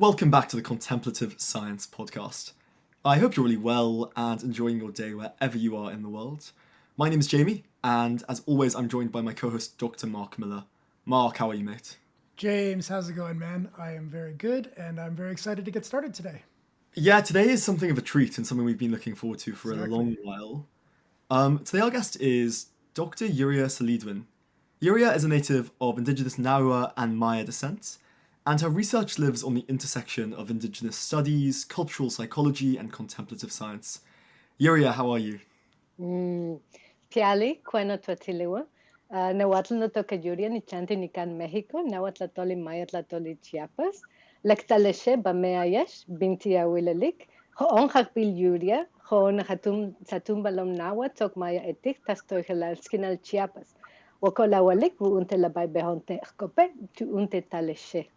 Welcome back to the Contemplative Science podcast. I hope you're really well and enjoying your day wherever you are in the world. My name is Jamie, and as always, I'm joined by my co-host, Dr. Mark Miller. Mark, how are you, mate? James, how's it going, man? I am very good, and I'm very excited to get started today. Yeah, today is something of a treat and something we've been looking forward to for a Exactly. long while. Today our guest is Dr. Yuria Celidwen. Yuria is a native of Indigenous Nahua and Maya descent, and her research lives on the intersection of Indigenous studies, cultural psychology, and contemplative science. Yuria, how are you? Piali, Cueno Tuatilewa, Nahuatl no toca Yuria, ni chanti ni can Mexico, Nahuatlatoli Mayatlatoli Chiapas, Lectaleshe, Bameayesh, Binti Awilelik, Hoonjak Bil Yuria, Hoon Hatum Satum Balom Nahuat, Tok Maya Etik, Tastoihelal Skinal Chiapas, Wakolawalik, Unte la Behonte Cope, to Unte Taleshe.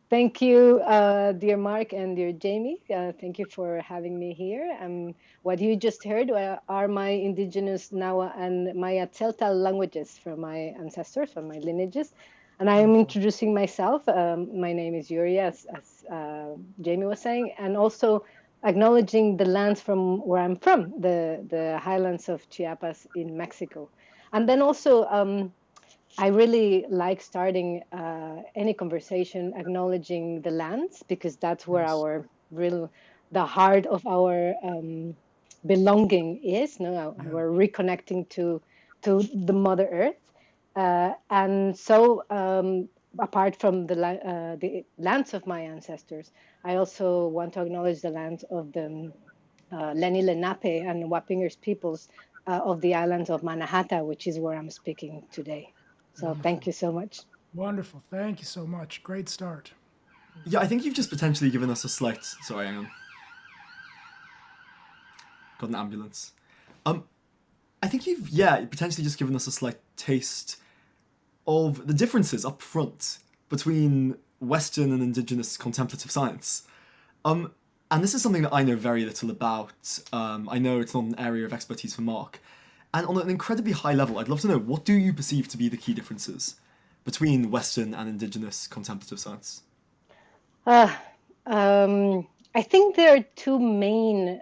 Thank you, dear Mark and dear Jamie. Thank you for having me here. What you just heard are my indigenous Nahua and Maya Tzeltal languages from my ancestors, from my lineages. And I am introducing myself. My name is Yuri, as Jamie was saying, and also acknowledging the lands from where I'm from, the highlands of Chiapas in Mexico. And then also, I really like starting any conversation acknowledging the lands, because that's where the heart of our belonging is. No, we're reconnecting to the Mother Earth, and so apart from the lands of my ancestors, I also want to acknowledge the lands of the Lenni Lenape and Wapingers peoples of the islands of Manhattan, which is where I'm speaking today. So thank you so much. Wonderful. Thank you so much. Great start. Yeah, I think you've just potentially given us a slight... Sorry, hang on. Got an ambulance. I think you've, potentially just given us a slight taste of the differences up front between Western and Indigenous contemplative science. And this is something that I know very little about. I know it's not an area of expertise for Mark. And on an incredibly high level, I'd love to know, what do you perceive to be the key differences between Western and Indigenous contemplative science? I think there are two main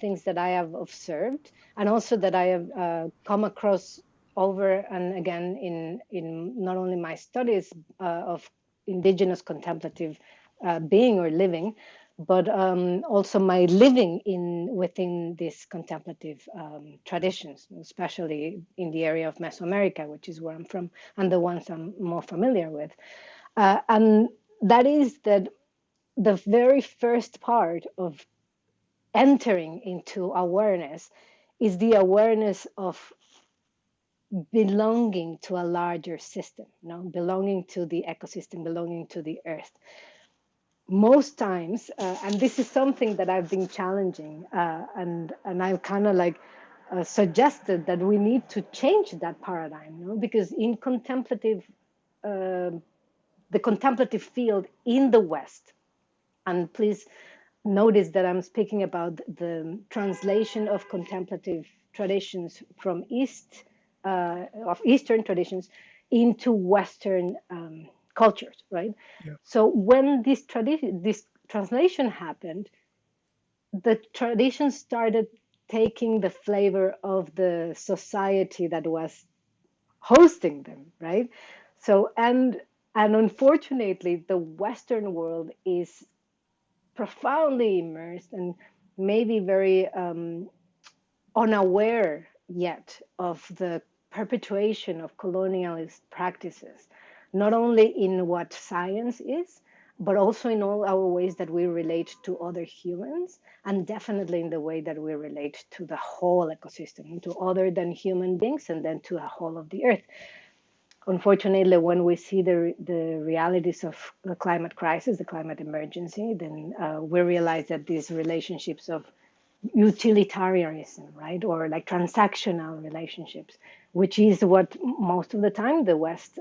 things that I have observed, and also that I have come across over and again in not only my studies of Indigenous contemplative being or living, but also my living within these contemplative traditions, especially in the area of Mesoamerica, which is where I'm from, and the ones I'm more familiar with. And that is that the very first part of entering into awareness is the awareness of belonging to a larger system, belonging to the ecosystem, belonging to the earth. Most times, and this is something that I've been challenging, and I've kind of suggested that we need to change that paradigm, because in the contemplative field in the West, and please notice that I'm speaking about the translation of contemplative traditions from Eastern traditions into Western cultures, right? Yeah. So when this translation happened, the traditions started taking the flavor of the society that was hosting them, right? So and unfortunately, the Western world is profoundly immersed and maybe very unaware yet of the perpetuation of colonialist practices, not only in what science is, but also in all our ways that we relate to other humans, and definitely in the way that we relate to the whole ecosystem, to other than human beings, and then to the whole of the earth. Unfortunately, when we see the realities of the climate crisis, the climate emergency, then we realize that these relationships of utilitarianism, right, or like transactional relationships, which is what most of the time the West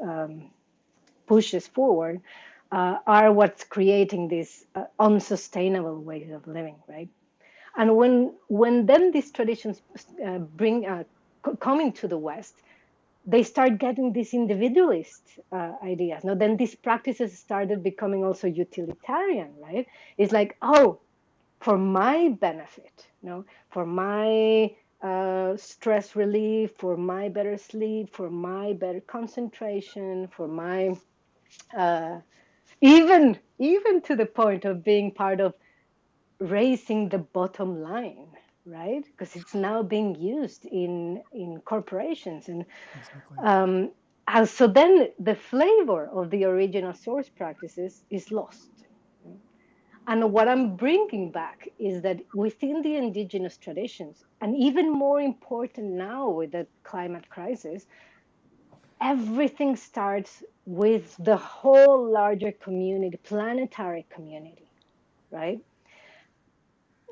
pushes forward, are what's creating these unsustainable ways of living, right? And when then these traditions coming to the West, they start getting these individualist ideas. Now, then these practices started becoming also utilitarian, right? It's like, oh, for my benefit, for my stress relief, for my better sleep, for my better concentration, for my even to the point of being part of raising the bottom line, right? Because it's now being used in corporations, and Exactly. and so then the flavor of the original source practices is lost. And what I'm bringing back is that within the indigenous traditions, and even more important now with the climate crisis, everything starts with the whole larger community, planetary community, right?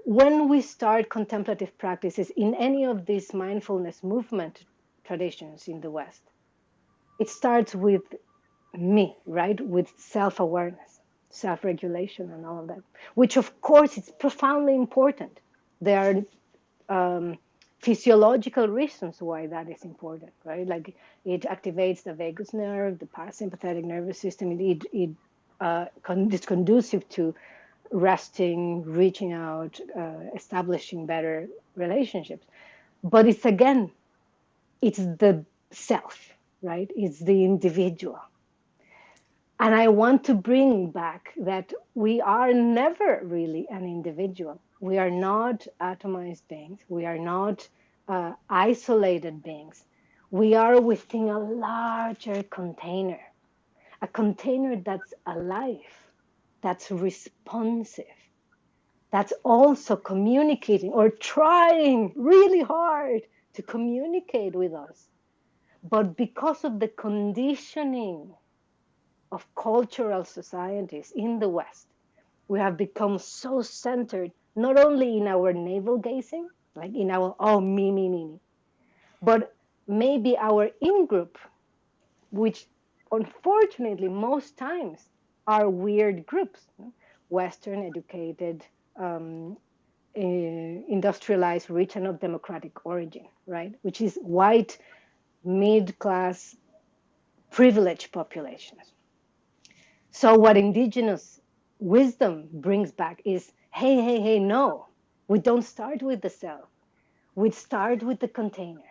When we start contemplative practices in any of these mindfulness movement traditions in the West, it starts with me, right? With self-awareness, self-regulation, and all of that, which of course is profoundly important. There are physiological reasons why that is important, right? Like it activates the vagus nerve, the parasympathetic nervous system. It's conducive to resting, reaching out, establishing better relationships. But it's the self, right? It's the individual. And I want to bring back that we are never really an individual. We are not atomized beings. We are not isolated beings. We are within a larger container, a container that's alive, that's responsive, that's also communicating or trying really hard to communicate with us. But because of the conditioning of cultural societies in the West, we have become so centered not only in our navel gazing, like in our, oh, me, but maybe our in group, which unfortunately most times are weird groups, Western educated, industrialized, rich and of democratic origin, right? Which is white, mid-class, privileged populations. So what indigenous wisdom brings back is, hey, no, we don't start with the self. We start with the container.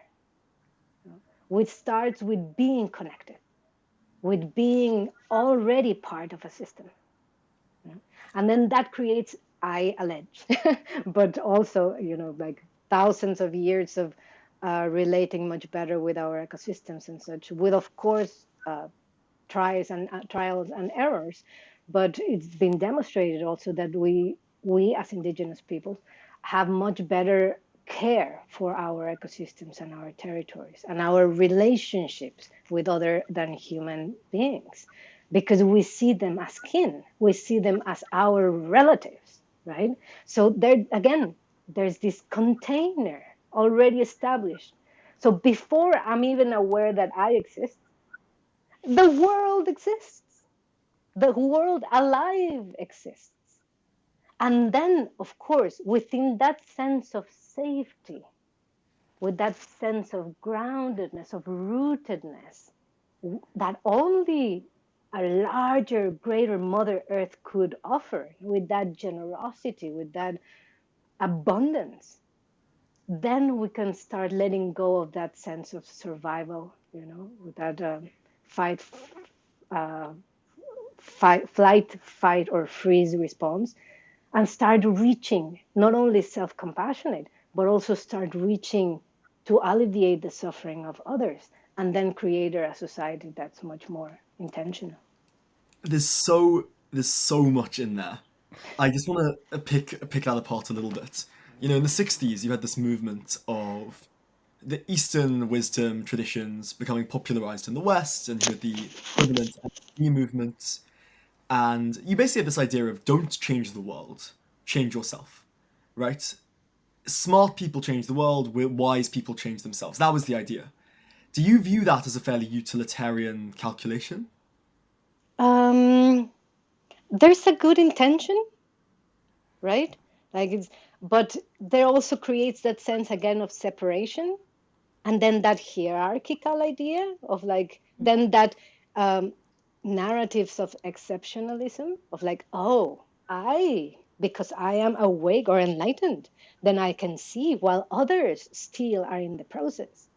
We start with being connected, with being already part of a system. And then that creates, I allege, but also, like thousands of years of relating much better with our ecosystems and such, with, of course, trials and errors, but it's been demonstrated also that we as indigenous peoples have much better care for our ecosystems and our territories and our relationships with other than human beings, because we see them as kin, we see them as our relatives, right? So there again, there's this container already established. So before I'm even aware that I exist, the world exists. The world alive exists. And then, of course, within that sense of safety, with that sense of groundedness, of rootedness, that only a larger, greater Mother Earth could offer, with that generosity, with that abundance, then we can start letting go of that sense of survival, with that fight, flight, fight, or freeze response, and start reaching not only self-compassionate, but also start reaching to alleviate the suffering of others, and then create a society that's much more intentional. There's so much in there. I just want to pick that apart a little bit. In the '60s, you had this movement of the Eastern wisdom traditions becoming popularized in the West, and you had the equivalent NLP movement. And you basically have this idea of don't change the world, change yourself, right? Smart people change the world, wise people change themselves. That was the idea. Do you view that as a fairly utilitarian calculation? There's a good intention, right? But there also creates that sense again of separation, And then that hierarchical idea of like, then that narratives of exceptionalism, of like, oh, because I am awake or enlightened, then I can see while others still are in the process.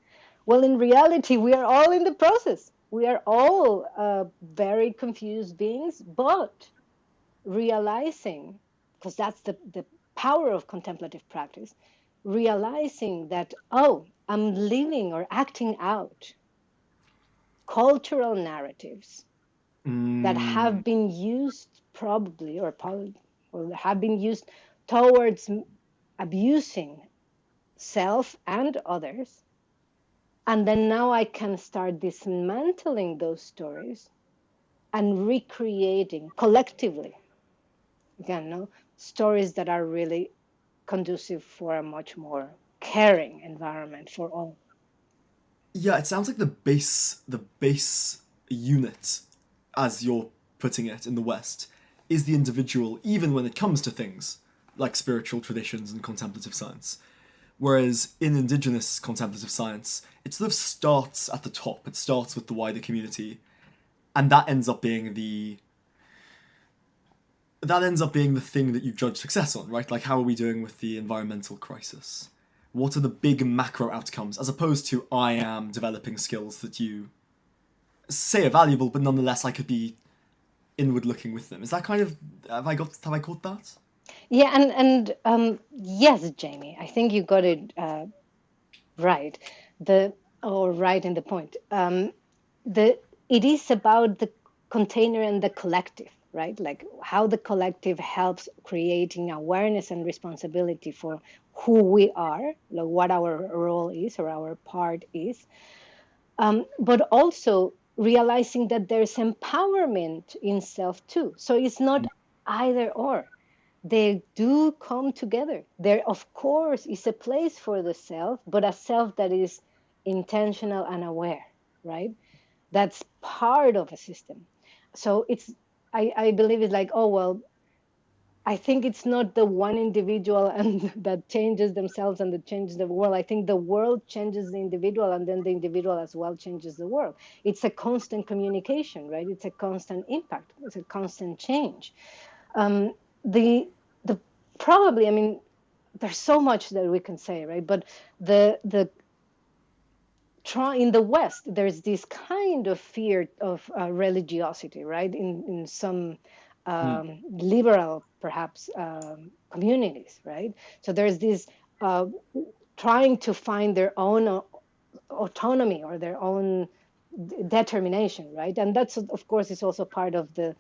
Well, in reality, we are all in the process. We are all very confused beings, but realizing, because that's the power of contemplative practice, realizing that, oh, I'm living or acting out cultural narratives that have been used probably or have been used towards abusing self and others. And then now I can start dismantling those stories and recreating collectively, again, no, stories that are really conducive for a much more caring environment for all. Yeah, it sounds like the base unit, as you're putting it in the West, is the individual, even when it comes to things like spiritual traditions and contemplative science. Whereas in Indigenous contemplative science, it sort of starts at the top. It starts with the wider community, and that ends up being the thing that you judge success on, right? Like, how are we doing with the environmental crisis? What are the big macro outcomes, as opposed to I am developing skills that you say are valuable, but nonetheless I could be inward looking with them. Is that kind of have I caught that? Yeah, and yes, Jamie, I think you got it right. Right in the point. It is about the container and the collective, right? Like how the collective helps creating awareness and responsibility for who we are, like what our role is or our part is, but also realizing that there's empowerment in self too. So it's not either or. They do come together. There, of course, is a place for the self, but a self that is intentional and aware, right? That's part of a system. So I believe it's like, oh, well, I think it's not the one individual and that changes themselves and that changes the world. I think the world changes the individual and then the individual as well changes the world. It's a constant communication, right? It's a constant impact. It's a constant change. The probably, I mean, there's so much that we can say, right? But in the West, there's this kind of fear of religiosity, right? In some liberal, perhaps, communities, right? So there's this trying to find their own autonomy or their own determination, right? And that's, of course, is also part of the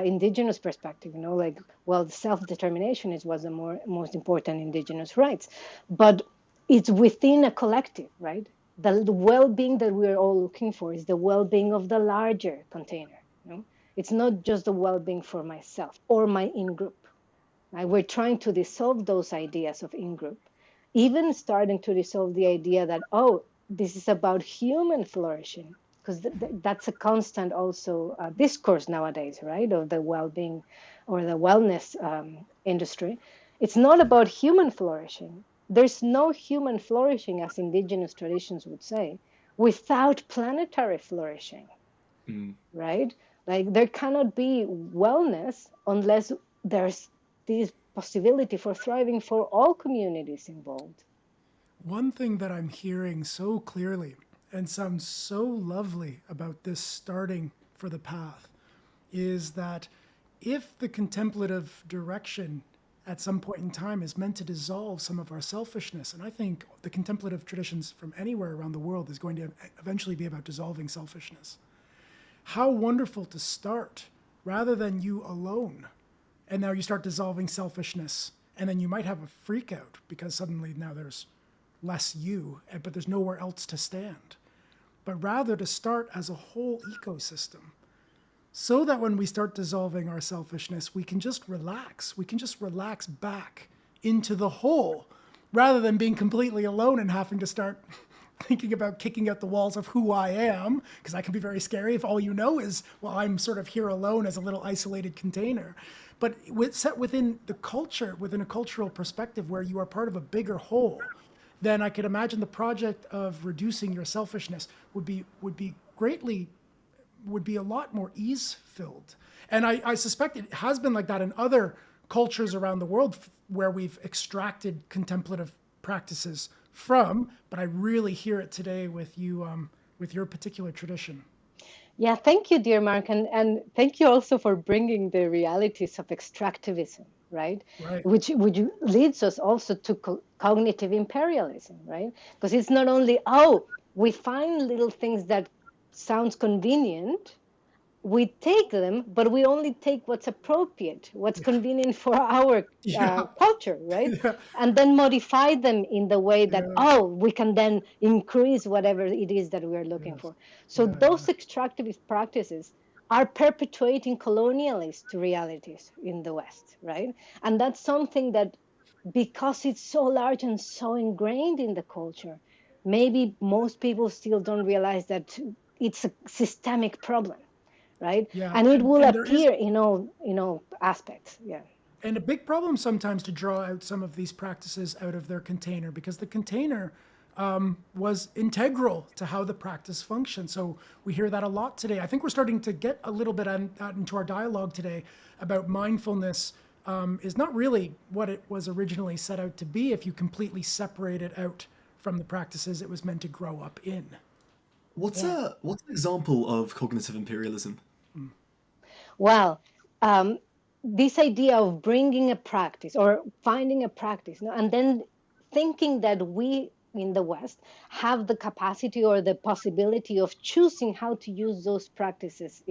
indigenous perspective, you know, like, well, self-determination is what's the most important indigenous rights, but it's within a collective, right? The well-being that we're all looking for is the well-being of the larger container. You know? It's not just the well-being for myself or my in-group. Right? We're trying to dissolve those ideas of in-group, even starting to dissolve the idea that, oh, this is about human flourishing, because that's a constant also discourse nowadays, right, of the well-being or the wellness industry. It's not about human flourishing. There's no human flourishing, as indigenous traditions would say, without planetary flourishing, right? Like there cannot be wellness unless there's this possibility for thriving for all communities involved. One thing that I'm hearing so clearly and sounds so lovely about this starting for the path is that if the contemplative direction at some point in time is meant to dissolve some of our selfishness, and I think the contemplative traditions from anywhere around the world is going to eventually be about dissolving selfishness. How wonderful to start rather than you alone. And now you start dissolving selfishness, and then you might have a freak out because suddenly now there's less you, but there's nowhere else to stand. But rather to start as a whole ecosystem, so that when we start dissolving our selfishness, we can just relax. We can just relax back into the whole, rather than being completely alone and having to start thinking about kicking out the walls of who I am, because that can be very scary if all you know is, well, I'm sort of here alone as a little isolated container. But set within the culture, within a cultural perspective where you are part of a bigger whole, then I could imagine the project of reducing your selfishness would be a lot more ease filled. And I suspect it has been like that in other cultures around the world where we've extracted contemplative practices from, but I really hear it today with you, with your particular tradition. Yeah, thank you, dear Mark, and thank you also for bringing the realities of extractivism, right? Right. Which leads us also to cognitive imperialism, right? Because it's not only, oh, we find little things that sounds convenient, we take them, but we only take what's appropriate, what's convenient for our Yeah. culture, right? Yeah. And then modify them in the way that, Yeah. oh, we can then increase whatever it is that we're looking Yes. for. So Yeah. those extractivist practices are perpetuating colonialist realities in the West, right? And that's something that, because it's so large and so ingrained in the culture, maybe most people still don't realize that it's a systemic problem, right? Yeah. And it will And there is appear in all aspects. Yeah. and a big problem sometimes to draw out some of these practices out of their container, because the container was integral to how the practice functioned. So we hear that a lot today. I think we're starting to get a little bit into our dialogue today about mindfulness is not really what it was originally set out to be if you completely separate it out from the practices it was meant to grow up in. What's an example of cognitive imperialism? Well, this idea of bringing a practice or finding a practice, no, and then thinking that we in the West have the capacity or the possibility of choosing how to use those practices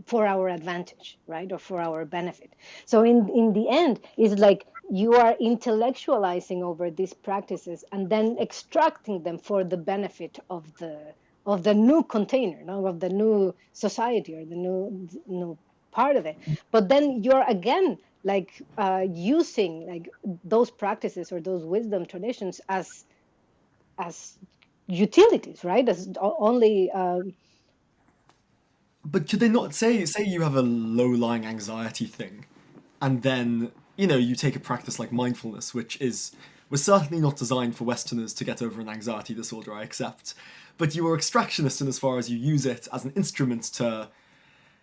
for our advantage, right, or for our benefit. So in the end, it's like you are intellectualizing over these practices and then extracting them for the benefit of the new container, no, of the new society or the new part of it. But then you're again like using like those practices or those wisdom traditions as utilities, right? As only But could they not say you have a low-lying anxiety thing, and then you take a practice like mindfulness, which was certainly not designed for Westerners to get over an anxiety disorder, I accept, but you are extractionist in as far as you use it as an instrument to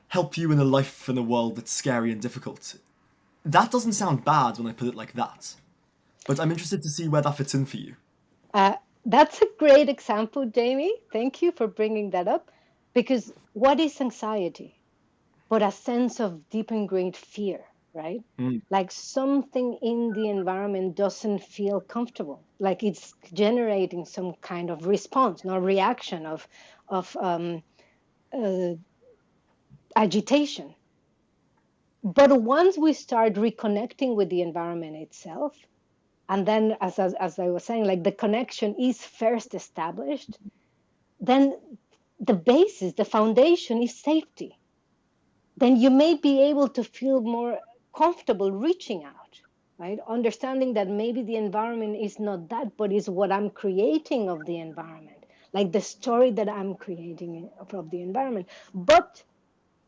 help you in a life in a world that's scary and difficult. That doesn't sound bad when I put it like that, but I'm interested to see where that fits in for you. uh, that's a great example, Jamie. Thank you for bringing that up, because what is anxiety but a sense of deep ingrained fear, right? Mm. Like something in the environment doesn't feel comfortable, like it's generating some kind of response, no reaction of uh, agitation. But once we start reconnecting with the environment itself, and then as I was saying, like the connection is first established, then the basis, the foundation is safety. Then you may be able to feel more comfortable reaching out, right? Understanding that maybe the environment is not that, but is what I'm creating of the environment, like the story that I'm creating of the environment. But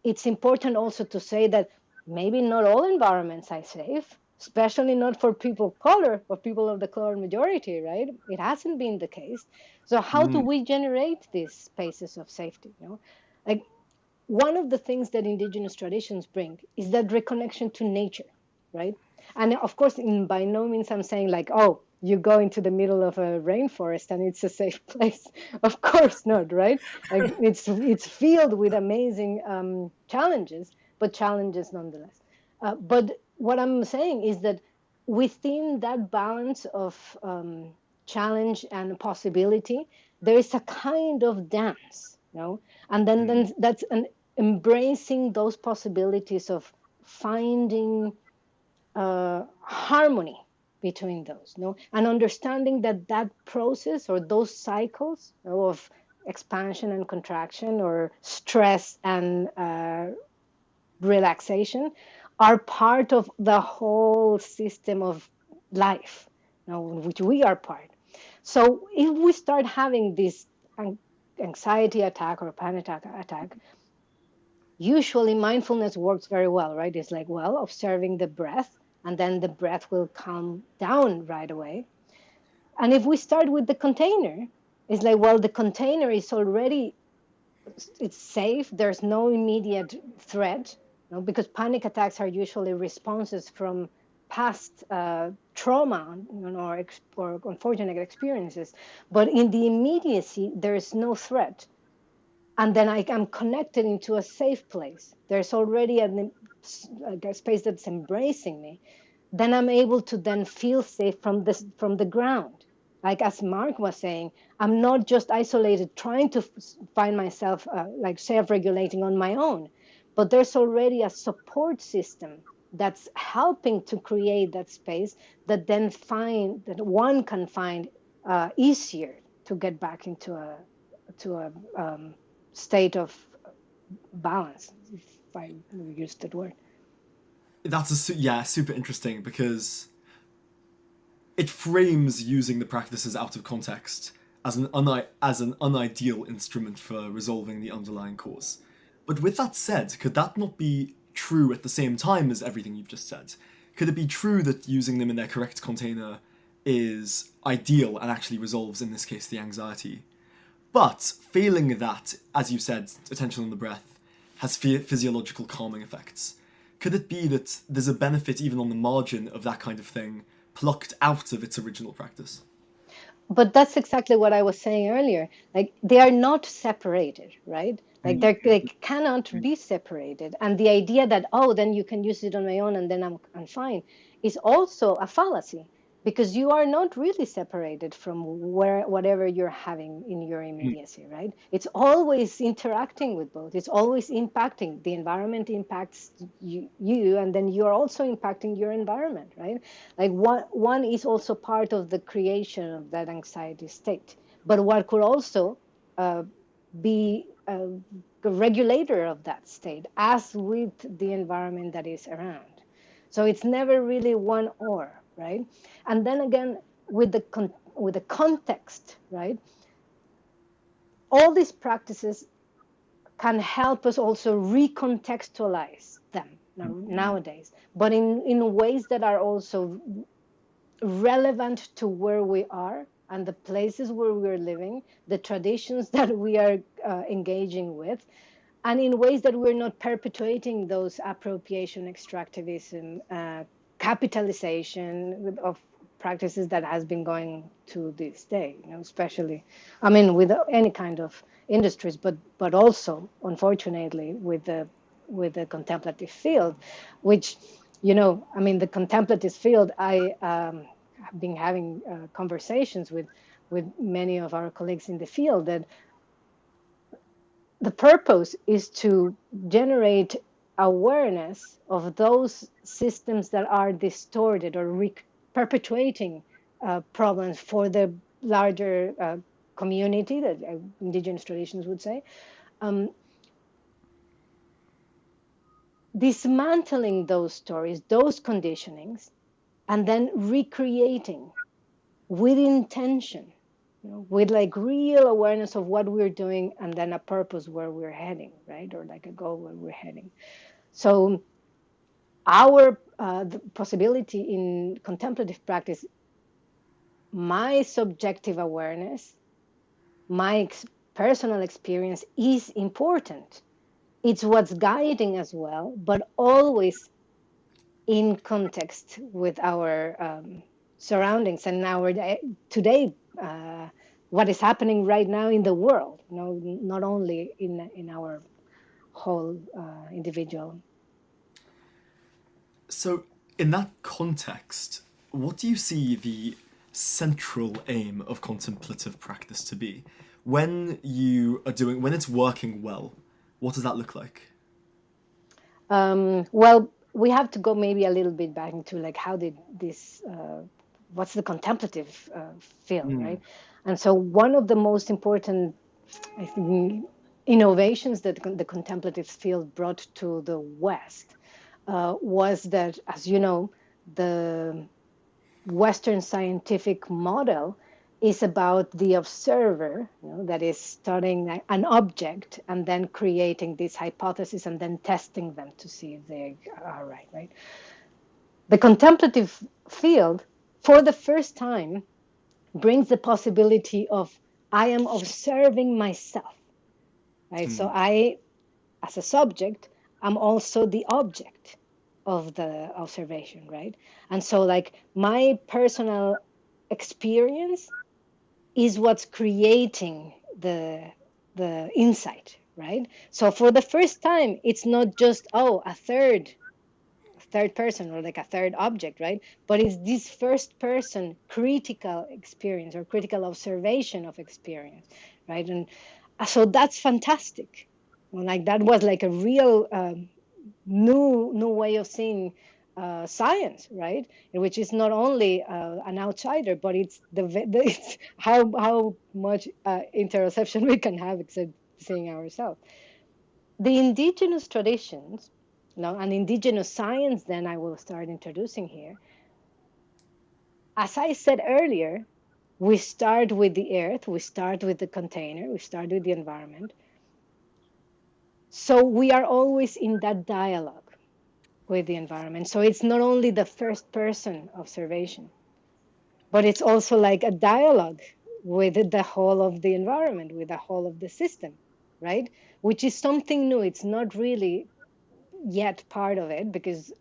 it's important also to say that maybe not all environments are safe, especially not for people of color or people of the color majority, right? It hasn't been the case. So how do Mm. we generate these spaces of safety? Like one of the things that indigenous traditions bring is that reconnection to nature, right? And of course, by no means I'm saying like, oh, you go into the middle of a rainforest and it's a safe place. Of course not, right? Like it's filled with amazing challenges, but challenges nonetheless. But what I'm saying is that within that balance of challenge and possibility, there is a kind of dance, and then that's an embracing those possibilities of finding harmony between those, and understanding that that process or those cycles, of expansion and contraction or stress and relaxation are part of the whole system of life, which we are part. So if we start having this anxiety attack or panic attack, usually mindfulness works very well, right? It's like, observing the breath, and then the breath will calm down right away. And if we start with the container, it's like, well, the container is already, it's safe. There's no immediate threat, because panic attacks are usually responses from past trauma, or unfortunate experiences. But in the immediacy, there is no threat. And then I am connected into a safe place. There's already a space that's embracing me. Then I'm able to then feel safe from the ground. Like as Mark was saying, I'm not just isolated trying to find myself like self-regulating on my own, but there's already a support system that's helping to create that space that then one can find easier to get back into a state of balance, if I use that word. That's super interesting, because it frames using the practices out of context as an unideal instrument for resolving the underlying cause. But with that said, could that not be true at the same time as everything you've just said? Could it be true that using them in their correct container is ideal and actually resolves, in this case, the anxiety? But failing that, as you said, attention on the breath, has physiological calming effects. Could it be that there's a benefit even on the margin of that kind of thing plucked out of its original practice? But that's exactly what I was saying earlier. Like, they are not separated, right? Like, they cannot be separated. And the idea that, oh, then you can use it on my own and then I'm fine, is also a fallacy, because you are not really separated from whatever you're having in your immediacy, right? It's always interacting with both. It's always impacting. The environment impacts you, and then you're also impacting your environment, right? Like, one is also part of the creation of that anxiety state. But what could also be a regulator of that state, as with the environment that is around. So it's never really one or, right? And then again, with the context, right? All these practices can help us also recontextualize them nowadays, but in ways that are also relevant to where we are and the places where we're living, the traditions that we are engaging with, and in ways that we're not perpetuating those appropriation, extractivism, capitalization of practices that has been going to this day, especially, I mean, with any kind of industries, but also, unfortunately, with the contemplative field, which, I mean, the contemplative field, I have been having conversations with many of our colleagues in the field, that the purpose is to generate awareness of those systems that are distorted or perpetuating problems for the larger community, that indigenous traditions would say, dismantling those stories, those conditionings, and then recreating with intention, with like real awareness of what we're doing, and then a purpose where we're heading, right? Or like a goal where we're heading. So our the possibility in contemplative practice, my subjective awareness, my personal experience is important. It's what's guiding as well, but always in context with our surroundings and our today, what is happening right now in the world, not only in our whole individual. So, in that context, what do you see the central aim of contemplative practice to be? When it's working well, what does that look like? Well, we have to go maybe a little bit back into like, how did this, what's the contemplative field, right? And so one of the most important, I think, innovations that the contemplative field brought to the West was that, as you know, the Western scientific model is about the observer, that is studying an object and then creating these hypotheses and then testing them to see if they are right? The contemplative field, for the first time, brings the possibility of I am observing myself, right? So I, as a subject, I'm also the object of the observation, right? And so like my personal experience is what's creating the insight, right? So for the first time, it's not just a third person or like a third object, right? But it's this first person critical experience or critical observation of experience, right? And so that's fantastic. Well, like that was like a real new way of seeing science, right? Which is not only an outsider, but it's it's how much interoception we can have except seeing ourselves. The indigenous traditions, and indigenous science, then I will start introducing here. As I said earlier, we start with the earth, we start with the container, we start with the environment. So we are always in that dialogue with the environment. So it's not only the first person observation, but it's also like a dialogue with the whole of the environment, with the whole of the system, right? Which is something new. It's not really yet part of it because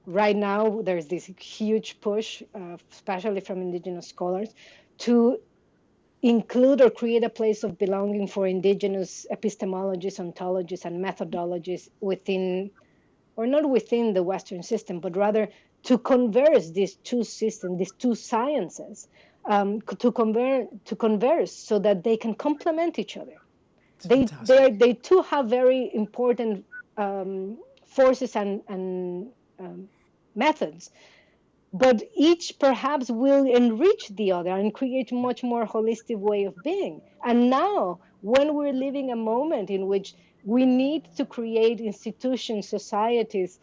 right now there's this huge push, especially from indigenous scholars, to include or create a place of belonging for indigenous epistemologies, ontologies, and methodologies within, or not within the Western system, but rather to converse these two systems, these two sciences, to converse so that they can complement each other. They too have very important forces and methods, but each perhaps will enrich the other and create a much more holistic way of being. And now, when we're living a moment in which we need to create institutions, societies,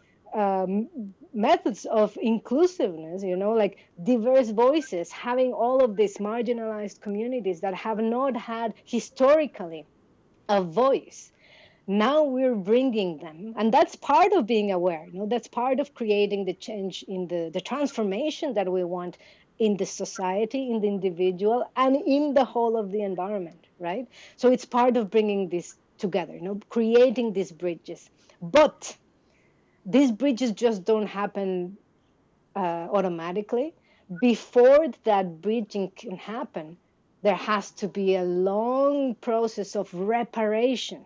methods of inclusiveness, like diverse voices, having all of these marginalized communities that have not had historically a voice. Now we're bringing them, and that's part of being aware. That's part of creating the change in the transformation that we want in the society, in the individual, and in the whole of the environment, right? So it's part of bringing this together, creating these bridges. But these bridges just don't happen automatically. Before that bridging can happen, there has to be a long process of reparation.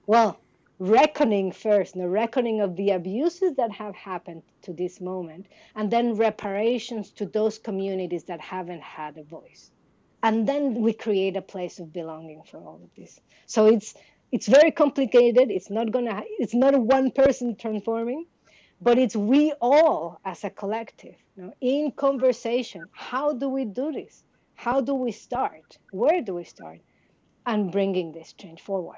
Well, reckoning first, the reckoning of the abuses that have happened to this moment, and then reparations to those communities that haven't had a voice. And then we create a place of belonging for all of this. So it's very complicated. It's not one person transforming, but it's we all as a collective, in conversation. How do we do this? How do we start? Where do we start? And bringing this change forward.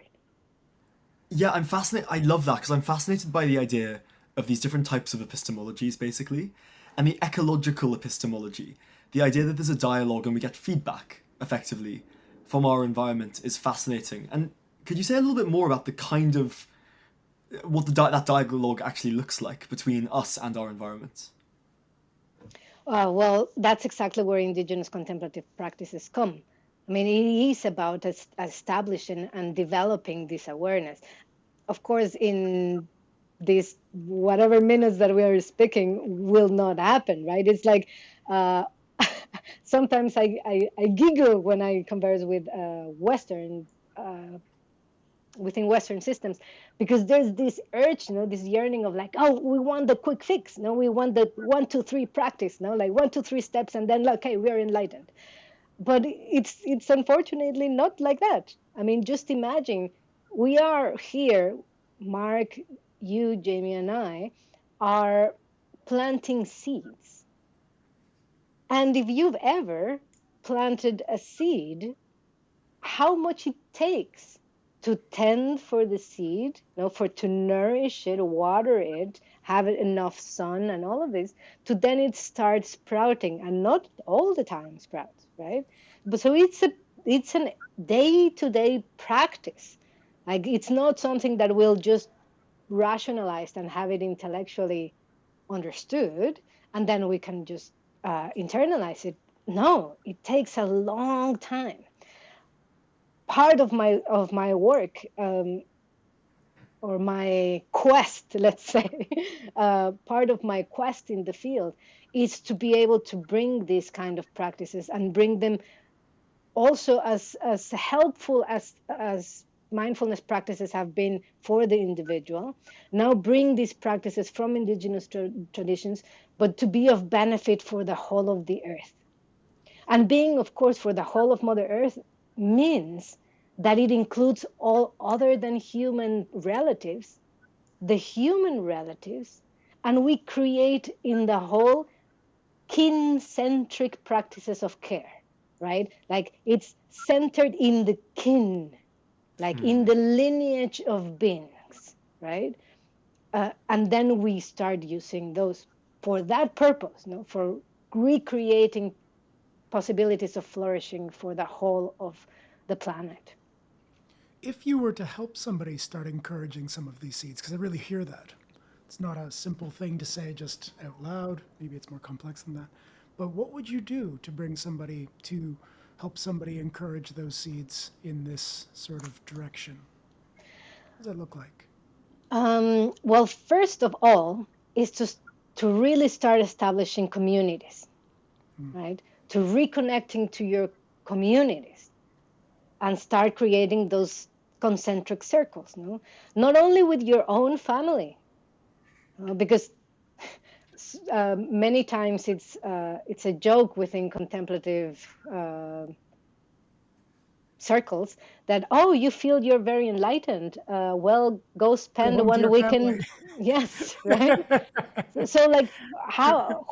Yeah, I'm fascinated. I love that because I'm fascinated by the idea of these different types of epistemologies, basically, and the ecological epistemology. The idea that there's a dialogue and we get feedback, effectively, from our environment is fascinating. And could you say a little bit more about the kind of what that dialogue actually looks like between us and our environment? Well, that's exactly where Indigenous contemplative practices come. I mean, it is about establishing and developing this awareness. Of course, in these whatever minutes that we are speaking will not happen, right? It's like sometimes I giggle when I converse with within Western systems, because there's this urge, this yearning of like, oh, we want the quick fix. No, we want the 1, 2, 3 practice. No, like 1, 2, 3 steps, and then okay, we are enlightened. But it's unfortunately not like that. I mean, just imagine we are here, Mark, you, Jamie, and I are planting seeds. And if you've ever planted a seed, how much it takes to tend for the seed, to nourish it, water it, have it enough sun and all of this, to then it starts sprouting, and not all the time sprouts, right? But so it's an day-to-day practice. Like it's not something that we'll just rationalize and have it intellectually understood, and then we can just internalize it no, it takes a long time. Part of my work, or my quest, let's say, part of my quest in the field is to be able to bring these kind of practices and bring them also as helpful as mindfulness practices have been for the individual. Now bring these practices from indigenous traditions, but to be of benefit for the whole of the earth. And being, of course, for the whole of Mother Earth means that it includes all other than human relatives, the human relatives, and we create in the whole kin-centric practices of care, right? Like it's centered in the kin, like in the lineage of beings, right? And then we start using those for that purpose, no? For recreating possibilities of flourishing for the whole of the planet. If you were to help somebody start encouraging some of these seeds, because I really hear that. It's not a simple thing to say just out loud. Maybe it's more complex than that. But what would you do to bring somebody to help somebody encourage those seeds in this sort of direction? What does that look like? Well, first of all, is to really start establishing communities, right? To reconnecting to your communities and start creating those concentric circles, no? Not only with your own family, because many times it's a joke within contemplative circles that, oh, you feel you're very enlightened, well, go spend Go home to one your weekend. family. Yes, right. So like,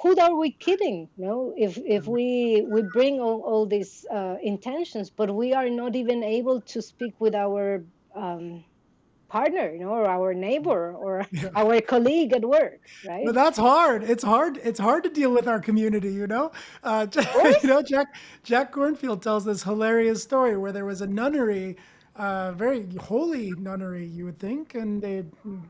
who are we kidding, no? If we bring all these intentions, but we are not even able to speak with our partner, or our neighbor, or Yeah. our colleague at work, right? But that's hard. It's hard. It's hard to deal with our community, you know. Of course. Jack Cornfield tells this hilarious story where there was a nunnery, very holy nunnery, you would think, and they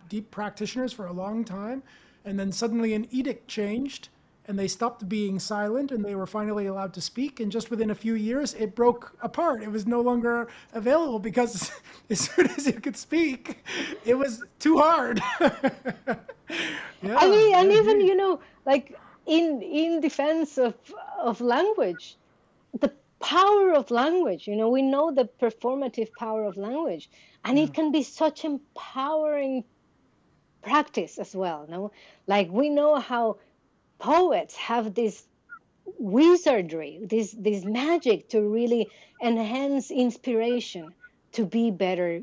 deep practitioners for a long time, and then suddenly an edict changed, and they stopped being silent, and they were finally allowed to speak. And just within a few years, it broke apart. It was no longer available because as soon as you could speak, it was too hard. I Yeah, mean, and I hear even, you. like in defense of language, the power of language, we know the performative power of language, and Yeah, it can be such empowering practice as well, no? Like we know how poets have this wizardry, this magic to really enhance inspiration to be better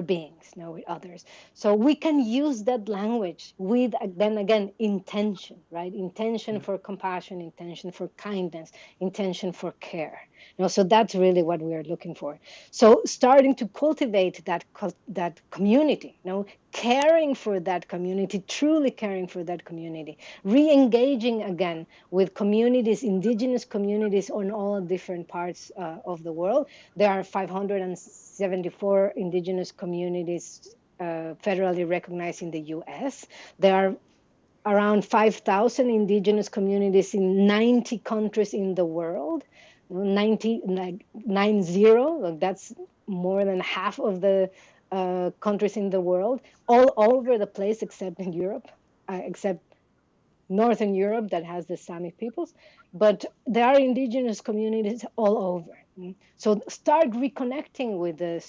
beings, with others. So we can use that language with, then again, intention, right? Intention yeah. for compassion, intention for kindness, intention for care. So that's really what we are looking for. So starting to cultivate that community, caring for that community, truly caring for that community, re-engaging again with communities, indigenous communities on all different parts of the world. There are 574 indigenous communities federally recognized in the US. There are around 5,000 indigenous communities in 90 countries in the world. 90, like 90, like that's more than half of the countries in the world, all over the place except in Europe, except Northern Europe that has the Sami peoples, but there are indigenous communities all over. So start reconnecting with the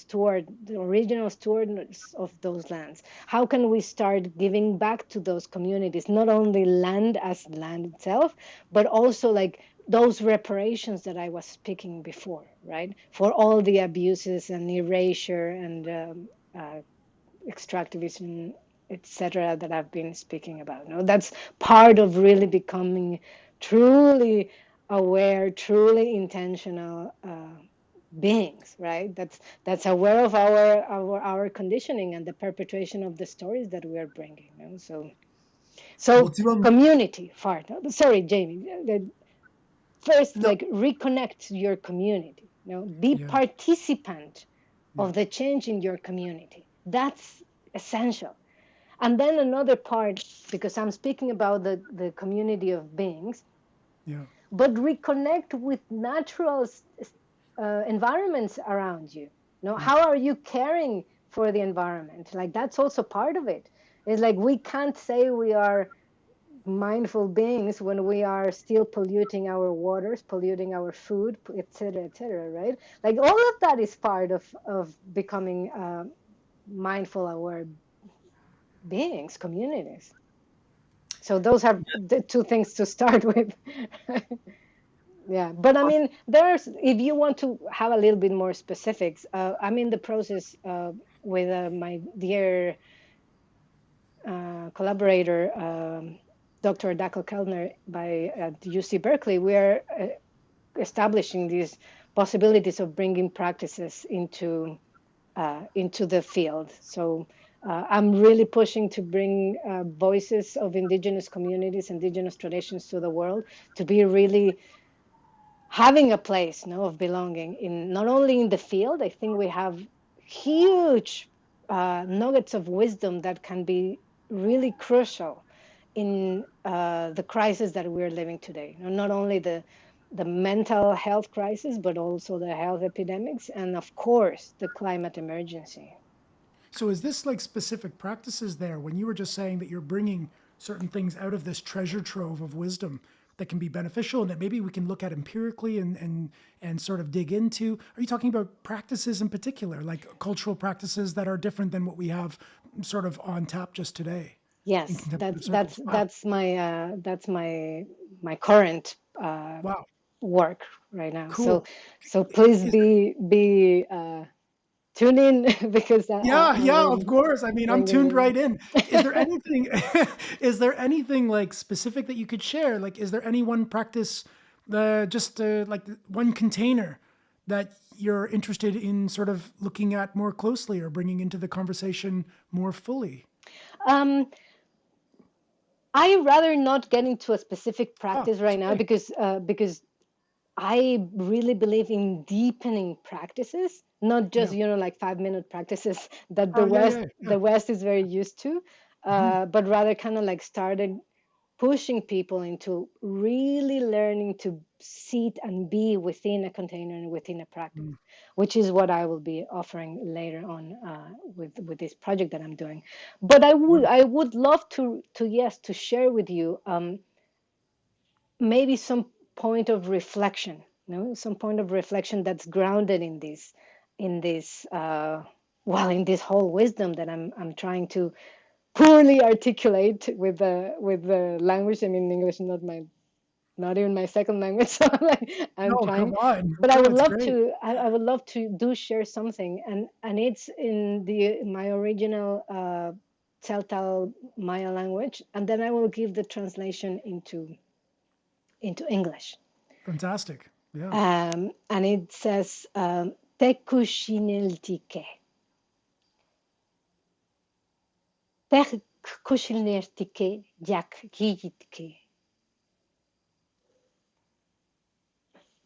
original stewards of those lands. How can we start giving back to those communities, not only land as land itself, but also like those reparations that I was speaking before, right? For all the abuses and erasure and extractivism, etc., that I've been speaking about. That's part of really becoming truly aware, truly intentional beings, right? That's aware of our conditioning and the perpetuation of the stories that we are bringing. So What do community part. Sorry, Jamie. First, no like reconnect your community. Be Yeah, participant yeah, of the change in your community. That's essential. And then another part, because I'm speaking about the community of beings, yeah, but reconnect with natural environments around you. How are you caring for the environment? Like, that's also part of it. It's like we can't say we are mindful beings when we are still polluting our waters, polluting our food, etc., right? Like, all of that is part of becoming mindful, aware beings, communities. So those are the two things to start with. Yeah, but I mean, if you want to have a little bit more specifics, I'm in the process with my dear collaborator, Dr. Dakel Kellner at UC Berkeley. We're establishing these possibilities of bringing practices into the field. So I'm really pushing to bring voices of indigenous communities, indigenous traditions to the world, to be really having a place of belonging in not only in the field. I think we have huge nuggets of wisdom that can be really crucial in the crisis that we're living today. Not only the mental health crisis, but also the health epidemics, and of course the climate emergency. So is this like specific practices there when you were just saying that you're bringing certain things out of this treasure trove of wisdom that can be beneficial and that maybe we can look at empirically and sort of dig into? Are you talking about practices in particular, like cultural practices that are different than what we have sort of on tap just today? Yes, that's my current Wow, work right now. cool. So please Is, be tune in because I'm yeah, really of course. I mean, I'm tuned bringing right in. Is there anything, is there anything like specific that you could share? Like, is there any one practice, just like one container that you're interested in sort of looking at more closely or bringing into the conversation more fully? um, I rather not get into a specific Oh, practice it's right now okay. because I really believe in deepening practices, not just Yeah. like 5-minute practices that Oh, yeah, yeah, yeah. the West is very used to, Mhm. but rather kind of like started pushing people into really learning to sit and be within a container and within a practice, Mm. which is what I will be offering later on with this project that I'm doing. But I would love to yes, to share with you maybe some point of reflection, some point of reflection that's grounded in this in this whole wisdom that I'm trying to poorly articulate with the language. I mean, English is not even my second language, so I'm No, trying. come on. But I No, would it's love great. to. I would love to do share something, and it's in my original Celtal Maya language, and then I will give the translation into English. Fantastic. Yeah. And it says, "Te kushineltike, te kushineltike, jak gijitke,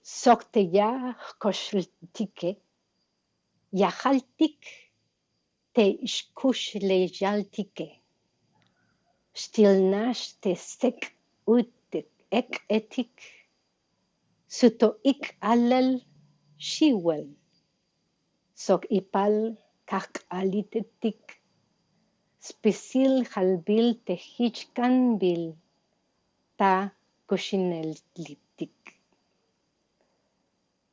sokte ya koshltike, yahaltik, te ishkushlejaltike, stilnash te sek utek ek etik, suto ik alel shiwel, sok ipal kak alitetik, Spisil halbil tehichkanbil ta kushinellitik.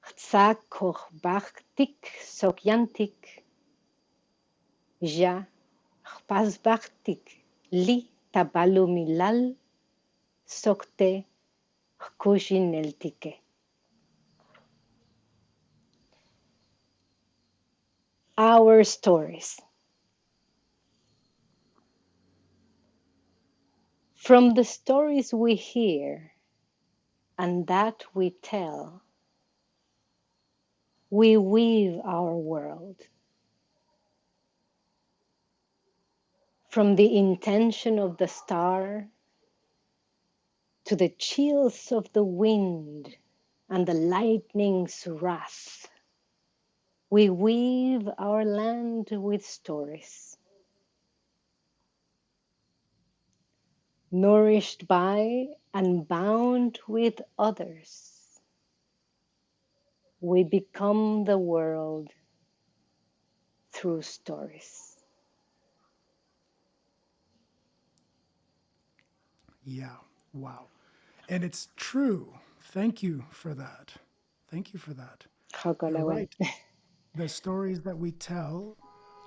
Chtsa kochbachtik sokyantik. Ja chpasbachtik li tabalumilal sokte kushineltike. Our stories. From the stories we hear and that we tell, we weave our world. From the intention of the star to the chills of the wind and the lightning's wrath, we weave our land with stories. nourished by and bound with others, we become the world through stories. Yeah. Wow. And it's true. Thank you for that. Thank you for that. You're Hakalawan. right. The stories that we tell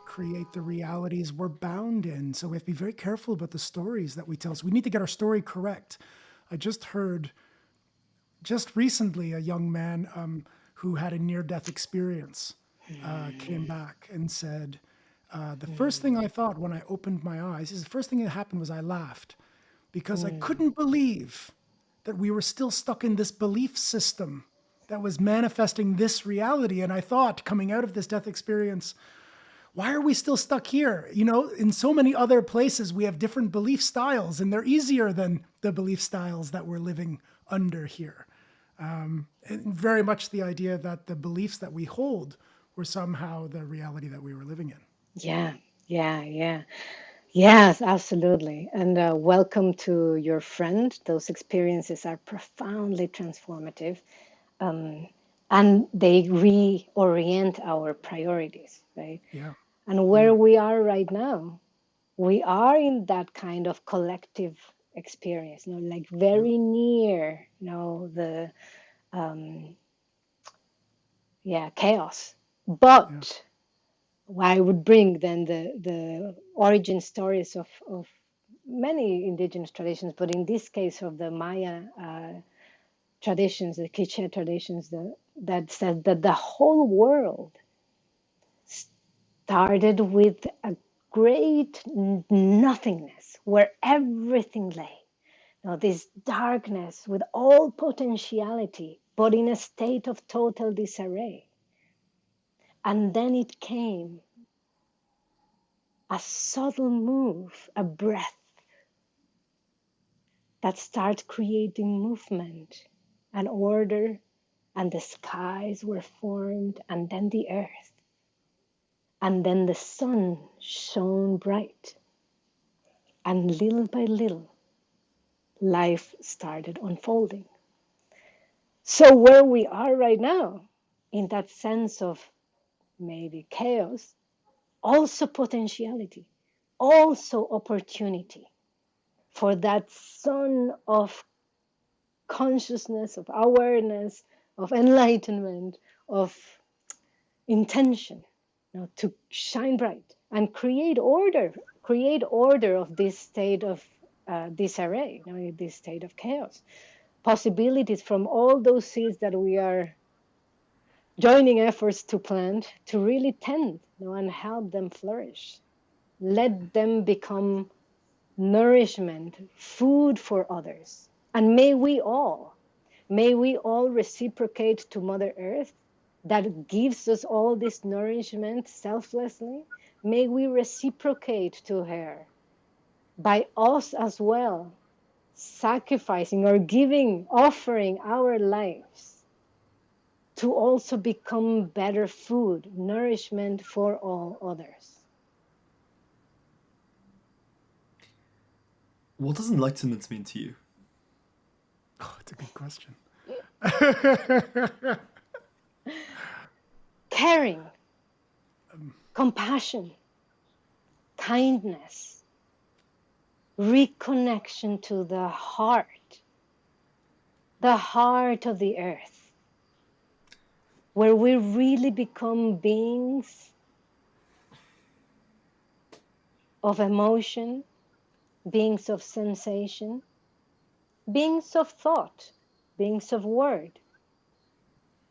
create the realities we're bound in. So we have to be very careful about the stories that we tell. So we need to get our story correct. I just heard just recently a young man who had a near death experience came back and said, the first thing I thought when I opened my eyes is the first thing that happened was I laughed because I couldn't believe that we were still stuck in this belief system that was manifesting this reality. And I thought, coming out of this death experience, why are we still stuck here? You know, in so many other places, we have different belief styles, and they're easier than the belief styles that we're living under here. And very much the idea that the beliefs that we hold were somehow the reality that we were living in. Yeah, yeah. Yes, absolutely. And welcome to your friend. Those experiences are profoundly transformative. And they reorient our priorities, right? Yeah. And where we are right now, we are in that kind of collective experience, you know, like Yeah. very near, you know, the chaos. Yeah. But I would bring then the origin stories of many indigenous traditions, but in this case of the Maya traditions, the Quiche traditions, that said that the whole world started with a great nothingness where everything lay. Now, this darkness with all potentiality, but in a state of total disarray. And then it came a subtle move, a breath that started creating movement and order, and the skies were formed, and then the earth, and then the sun shone bright, and little by little, life started unfolding. So, where we are right now, in that sense of maybe chaos, also potentiality, also opportunity for that sun of consciousness, of awareness, of enlightenment, of intention, you know, to shine bright and create order of this state of disarray, you know, this state of chaos. Possibilities from all those seeds that we are joining efforts to plant to really tend, you know, and help them flourish. Let them become nourishment, food for others. And may we all reciprocate to Mother Earth that gives us all this nourishment selflessly. May we reciprocate to her by us as well, sacrificing or giving, offering our lives to also become better food, nourishment for all others. What does enlightenment mean to you? Oh, it's a good question. Caring, compassion, kindness, reconnection to the heart of the earth, where we really become beings of emotion, beings of sensation, beings of thought, beings of word,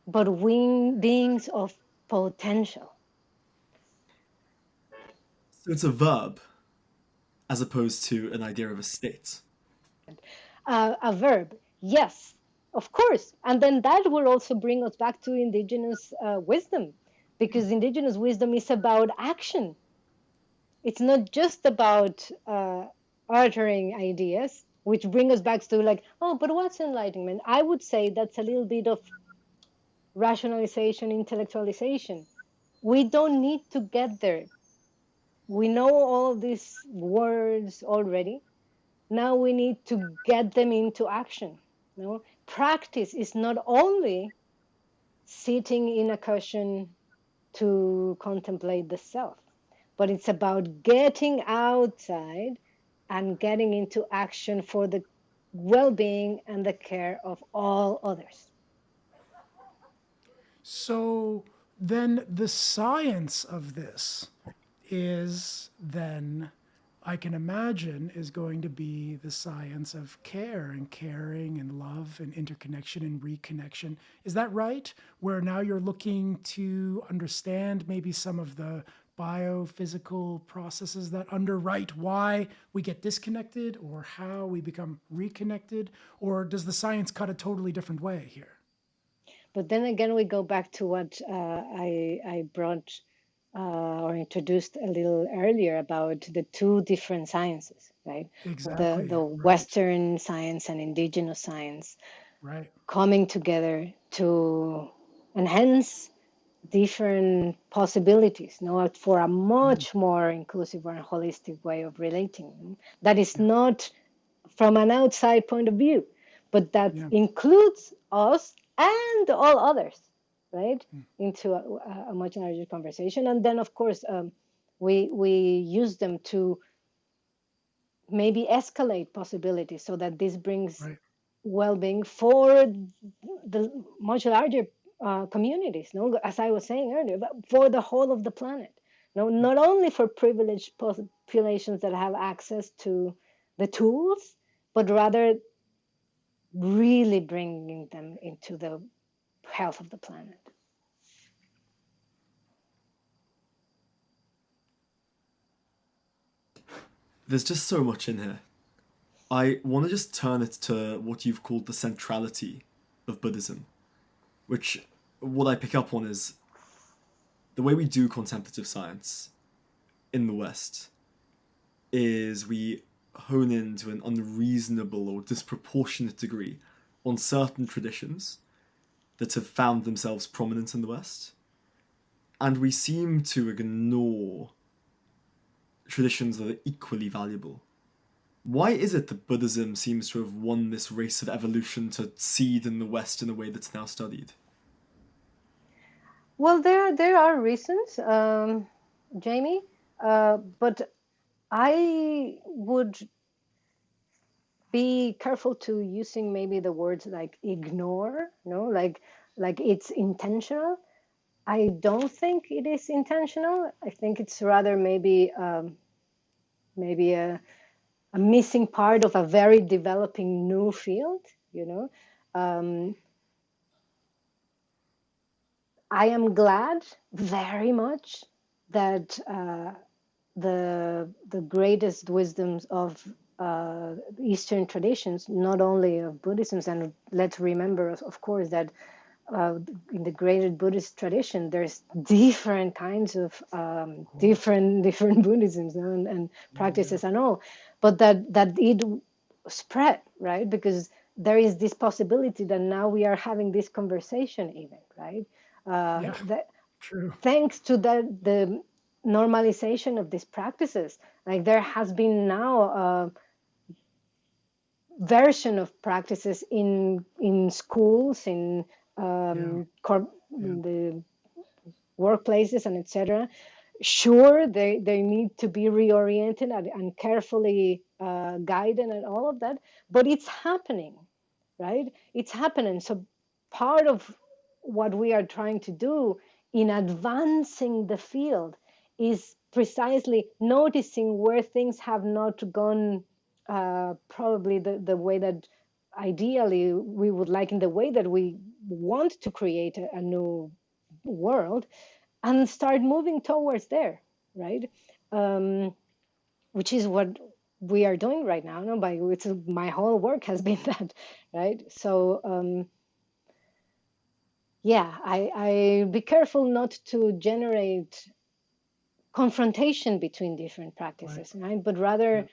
but beings of potential. So it's a verb as opposed to an idea of a state. A verb, yes, of course. And then that will also bring us back to indigenous wisdom, because indigenous wisdom is about action. It's not just about uttering ideas, which bring us back to like, oh, but what's enlightenment? I would say that's a little bit of rationalization, intellectualization. We don't need to get there. We know all these words already. Now we need to get them into action. No, practice is not only sitting in a cushion to contemplate the self, but it's about getting outside and getting into action for the well-being and the care of all others. So then the science of this is then, I can imagine, is going to be the science of care and caring and love and interconnection and reconnection. Is that right? Where now you're looking to understand maybe some of the biophysical processes that underwrite why we get disconnected or how we become reconnected? Or does the science cut a totally different way here? But then again, we go back to what I brought or introduced a little earlier about the two different sciences, right? Exactly. The Western science and indigenous science Right. coming together to enhance different possibilities, no, for a much more inclusive and holistic way of relating. That is not from an outside point of view, but that includes us and all others, right, into a much larger conversation. And then, of course, we use them to maybe escalate possibilities so that this brings well-being for the much larger communities, no, as I was saying earlier, but for the whole of the planet. No, not only for privileged populations that have access to the tools, but rather really bringing them into the health of the planet. There's just so much in here. I want to just turn it to what you've called the centrality of Buddhism, which what I pick up on is the way we do contemplative science in the West is we hone in to an unreasonable or disproportionate degree on certain traditions that have found themselves prominent in the West. And we seem to ignore traditions that are equally valuable. Why is it that Buddhism seems to have won this race of evolution to seed in the West in a way that's now studied? Well, there are reasons, Jamie, but I would be careful to using maybe the words like ignore, no, like it's intentional. I don't think it is intentional. I think it's rather maybe maybe a missing part of a very developing new field. You know, I am glad very much that the greatest wisdoms of Eastern traditions, not only of Buddhism, and let's remember, of course, that in the greater Buddhist tradition, there's different kinds of different Buddhisms, you know, and practices and all, but that it spread, right? Because there is this possibility that now we are having this conversation, even, right? That True. thanks to the normalization of these practices, like there has been now a version of practices in schools, in the workplaces, and etc. Sure, they need to be reoriented and carefully guided and all of that, but it's happening, right? It's happening. So part of what we are trying to do in advancing the field is precisely noticing where things have not gone probably the way that ideally we would like, in the way that we want to create a new world, and start moving towards there, right? Which is what we are doing right now. No, by it's my whole work has been that, right? So yeah, I be careful not to generate confrontation between different practices, right? But rather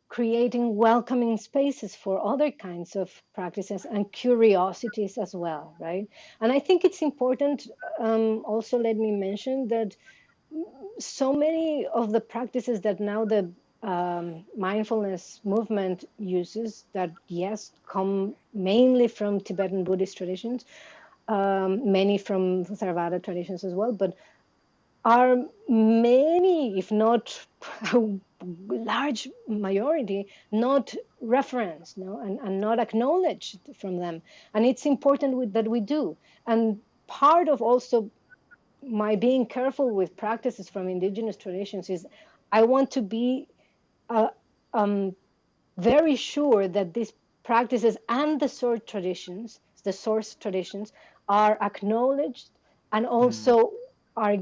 creating welcoming spaces for other kinds of practices and curiosities as well, right? And I think it's important, also let me mention that so many of the practices that now the mindfulness movement uses that, yes, come mainly from Tibetan Buddhist traditions, many from Theravada traditions as well, but are many, if not a large majority, not referenced, no, and not acknowledged from them. And it's important that we do. And part of also my being careful with practices from indigenous traditions is I want to be uh, very sure that these practices and the source traditions, are acknowledged and also are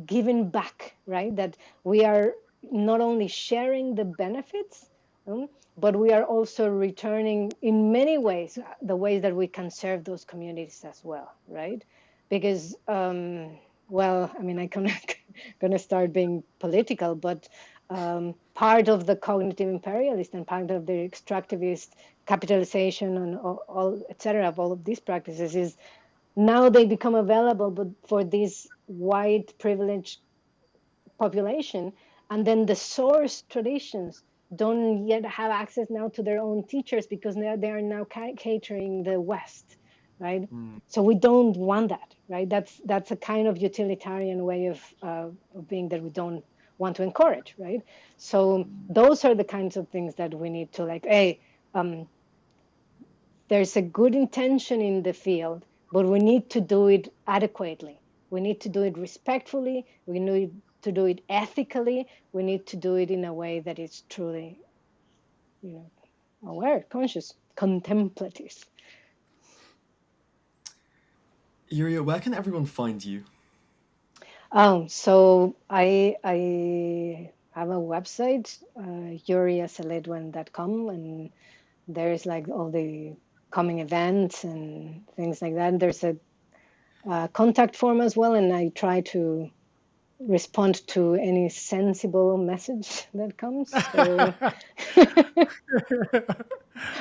given back, right? That we are not only sharing the benefits, but we are also returning in many ways the ways that we can serve those communities as well, right? Because well, I mean, I'm gonna start being political, but part of the cognitive imperialist and part of the extractivist capitalization and all etc. of all of these practices is now they become available, but for this white privileged population, and then the source traditions don't yet have access now to their own teachers because they are now catering the West, right? So we don't want that, right? That's a kind of utilitarian way of being that we don't want to encourage, right? So those are the kinds of things that we need to like, hey, there's a good intention in the field, but we need to do it adequately. We need to do it respectfully. We need to do it ethically. We need to do it in a way that is truly, aware, conscious, contemplative. Yuria, where can everyone find you? So I have a website, yuriacelidwen.com, and there's like all the coming events and things like that. There's a contact form as well, and I try to respond to any sensible message that comes. So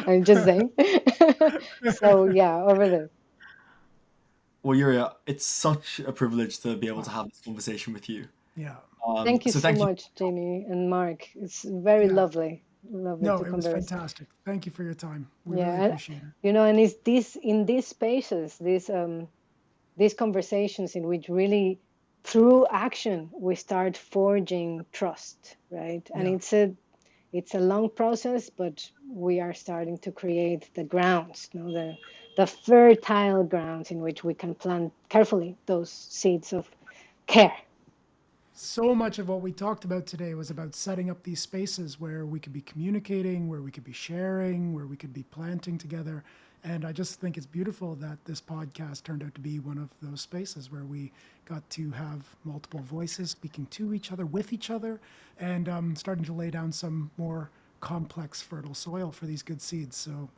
I'm just saying. So yeah, over there. Well, Yuria, it's such a privilege to be able to have this conversation with you. Yeah. Thank you So so thank you. much, Jamie and Mark. It's very Yeah. lovely No, to it was converse. fantastic. Thank you for your time. We really Yeah, appreciate it. and it's this in these spaces, these conversations in which really through action we start forging trust, right? And Yeah. it's a long process, but we are starting to create the grounds, the fertile grounds in which we can plant carefully those seeds of care. So much of what we talked about today was about setting up these spaces where we could be communicating, where we could be sharing, where we could be planting together. And I just think it's beautiful that this podcast turned out to be one of those spaces where we got to have multiple voices speaking to each other, with each other, and starting to lay down some more complex, fertile soil for these good seeds. So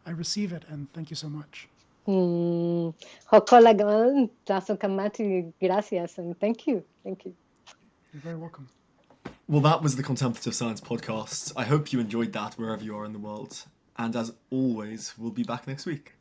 I receive it, and thank you so much. Hokola gamal, tlaso kamati, gracias, and thank you. Thank you. You're very welcome. Well, that was the Contemplative Science podcast. I hope you enjoyed that wherever you are in the world. And as always, we'll be back next week.